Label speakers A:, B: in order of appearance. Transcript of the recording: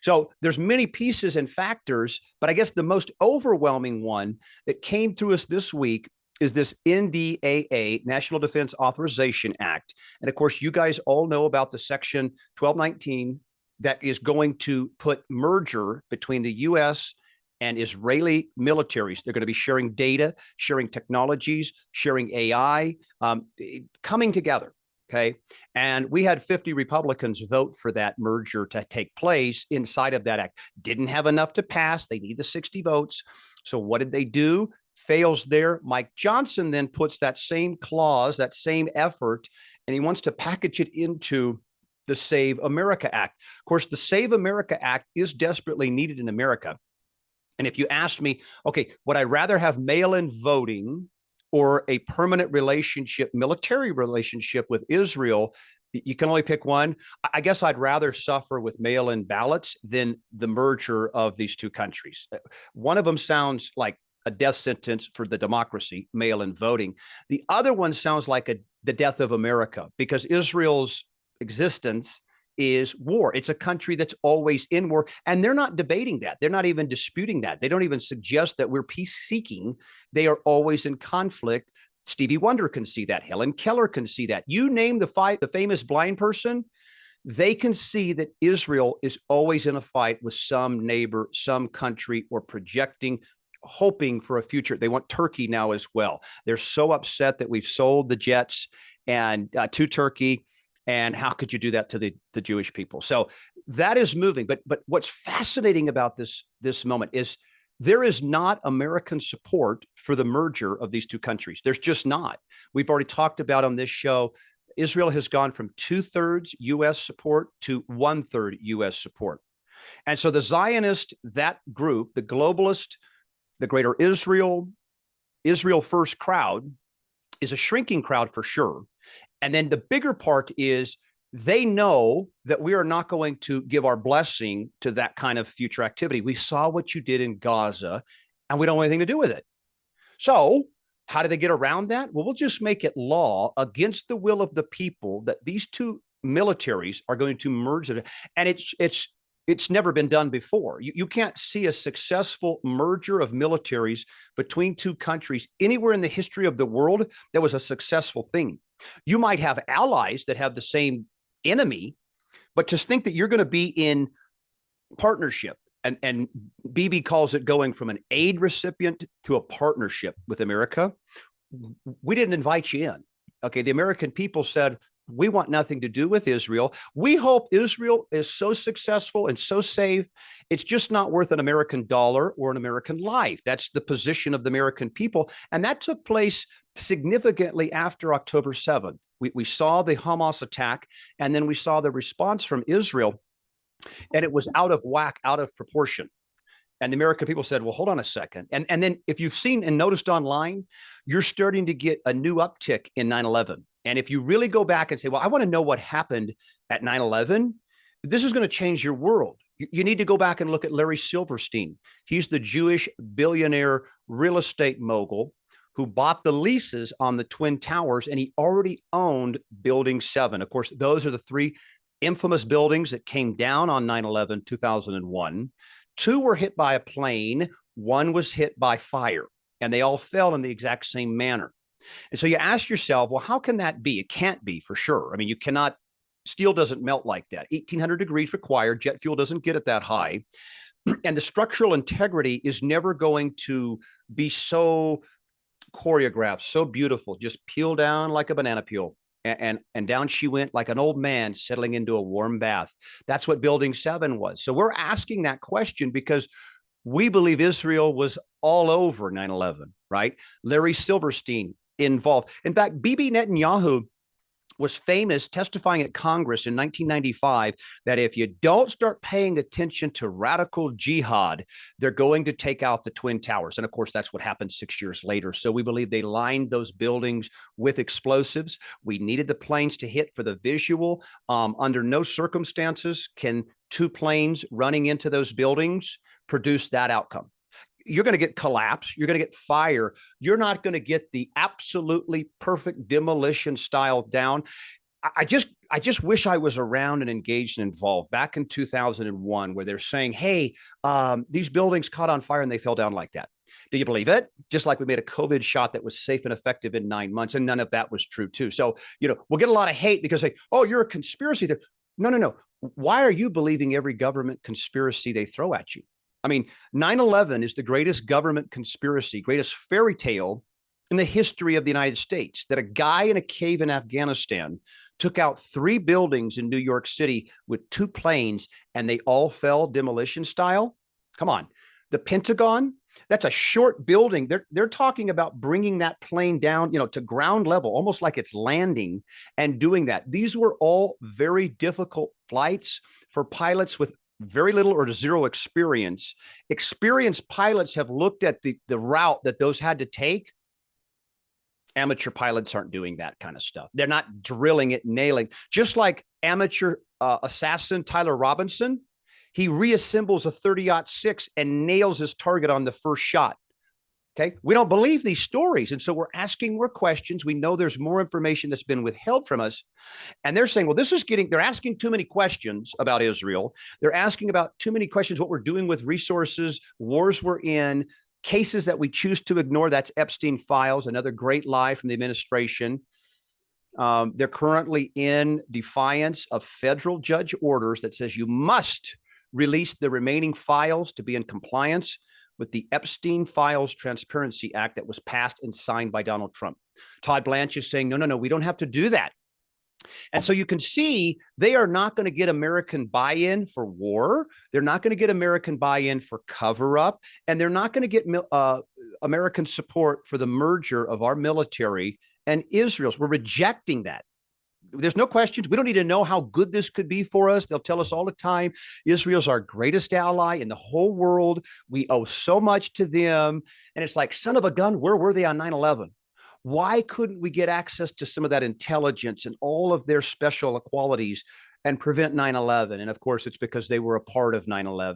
A: So there's many pieces and factors, but I guess the most overwhelming one that came through us this week is this NDAA, National Defense Authorization Act. And of course, you guys all know about the Section 1219 that is going to put merger between the U.S. and Israeli militaries. They're going to be sharing data, sharing technologies, sharing AI, coming together. Okay. And we had 50 Republicans vote for that merger to take place inside of that act. Didn't have enough to pass. They need the 60 votes. So what did they do? Fails there. Mike Johnson then puts that same clause, that same effort, and he wants to package it into the Save America Act. Of course, the Save America Act is desperately needed in America. And if you asked me, okay, would I rather have mail-in voting or a permanent relationship, military relationship with Israel? You can only pick one. I guess I'd rather suffer with mail-in ballots than the merger of these two countries. One of them sounds like a death sentence for the democracy, mail-in voting. The other one sounds like the death of America, because Israel's existence is war. It's a country that's always in war, and they're not debating that. They're not even disputing that. They don't even suggest that we're peace-seeking. They are always in conflict. Stevie Wonder can see that. Helen Keller can see that. You name the famous blind person, they can see that Israel is always in a fight with some neighbor, some country, or projecting, hoping for a future. They want Turkey now as well. They're so upset that we've sold the jets and to Turkey. And how could you do that to the Jewish people? So that is moving. But what's fascinating about this moment is there is not American support for the merger of these two countries. There's just not. We've already talked about on this show, Israel has gone from 2/3 U.S. support to 1/3 U.S. support. And so the Zionist, that group, the globalist, the greater Israel first crowd is a shrinking crowd for sure. And then the bigger part is they know that we are not going to give our blessing to that kind of future activity. We saw what you did in Gaza, and we don't want anything to do with it. So how do they get around that? Well, we'll just make it law against the will of the people that these two militaries are going to merge it. And it's never been done before. You can't see a successful merger of militaries between two countries anywhere in the history of the world that was a successful thing. You might have allies that have the same enemy, but just think that you're going to be in partnership. And Bibi calls it going from an aid recipient to a partnership with America. We didn't invite you in. Okay, the American people said, we want nothing to do with Israel. We hope Israel is so successful and so safe. It's just not worth an American dollar or an American life. That's the position of the American people. And that took place significantly after October 7th. We saw the Hamas attack, and then we saw the response from Israel, and it was out of whack, out of proportion. And the American people said, well, hold on a second. And then if you've seen and noticed online, you're starting to get a new uptick in 9/11. And if you really go back and say, well, I want to know what happened at 9/11, this is going to change your world. You need to go back and look at Larry Silverstein. He's the Jewish billionaire real estate mogul who bought the leases on the Twin Towers, and he already owned Building 7. Of course, those are the three infamous buildings that came down on 9/11, 2001. Two were hit by a plane. One was hit by fire, and they all fell in the exact same manner. And so you ask yourself, well, how can that be? It can't be, for sure. I mean, you cannot, steel doesn't melt like that. 1,800 degrees required. Jet fuel doesn't get it that high. And the structural integrity is never going to be so choreographed, so beautiful, just peel down like a banana peel. And down she went like an old man settling into a warm bath. That's what Building 7 was. So we're asking that question because we believe Israel was all over 9/11, right? Larry Silverstein involved. In fact, Bibi Netanyahu was famous testifying at Congress in 1995 that if you don't start paying attention to radical jihad, they're going to take out the Twin Towers. And of course, that's what happened 6 years later. So we believe they lined those buildings with explosives. We needed the planes to hit for the visual. Under no circumstances can two planes running into those buildings produce that outcome. You're going to get collapse. You're going to get fire. You're not going to get the absolutely perfect demolition style down. I just wish I was around and engaged and involved back in 2001, where they're saying, hey, these buildings caught on fire and they fell down like that. Do you believe it? Just like we made a COVID shot that was safe and effective in 9 months, and none of that was true too. So, we'll get a lot of hate because oh, you're a conspiracy there. No, no, no. Why are you believing every government conspiracy they throw at you? I mean, 9/11 is the greatest government conspiracy, greatest fairy tale in the history of the United States, that a guy in a cave in Afghanistan took out 3 buildings in New York City with 2 planes, and they all fell demolition style. Come on. The Pentagon, that's a short building. They're talking about bringing that plane down, to ground level, almost like it's landing, and doing that. These were all very difficult flights for pilots with very little or zero experience. Experienced pilots have looked at the route that those had to take. Amateur pilots aren't doing that kind of stuff. They're not drilling it, nailing. Just like amateur assassin Tyler Robinson, he reassembles a 30-06 and nails his target on the first shot. Okay. We don't believe these stories. And so we're asking more questions. We know there's more information that's been withheld from us. And they're saying, well, they're asking too many questions about Israel. They're asking about too many questions, what we're doing with resources, wars we're in, cases that we choose to ignore. That's Epstein files, another great lie from the administration. They're currently in defiance of federal judge orders that says you must release the remaining files to be in compliance with the Epstein Files Transparency Act that was passed and signed by Donald Trump. Todd Blanche is saying, no, we don't have to do that. And so you can see they are not going to get American buy-in for war. They're not going to get American buy-in for cover-up. And they're not going to get American support for the merger of our military and Israel's. We're rejecting that. There's no questions. We don't need to know how good this could be for us. They'll tell us all the time, Israel's our greatest ally in the whole world. We owe so much to them. And it's like, son of a gun, where were they on 9/11? Why couldn't we get access to some of that intelligence and all of their special qualities and prevent 9/11? And of course, it's because they were a part of 9/11.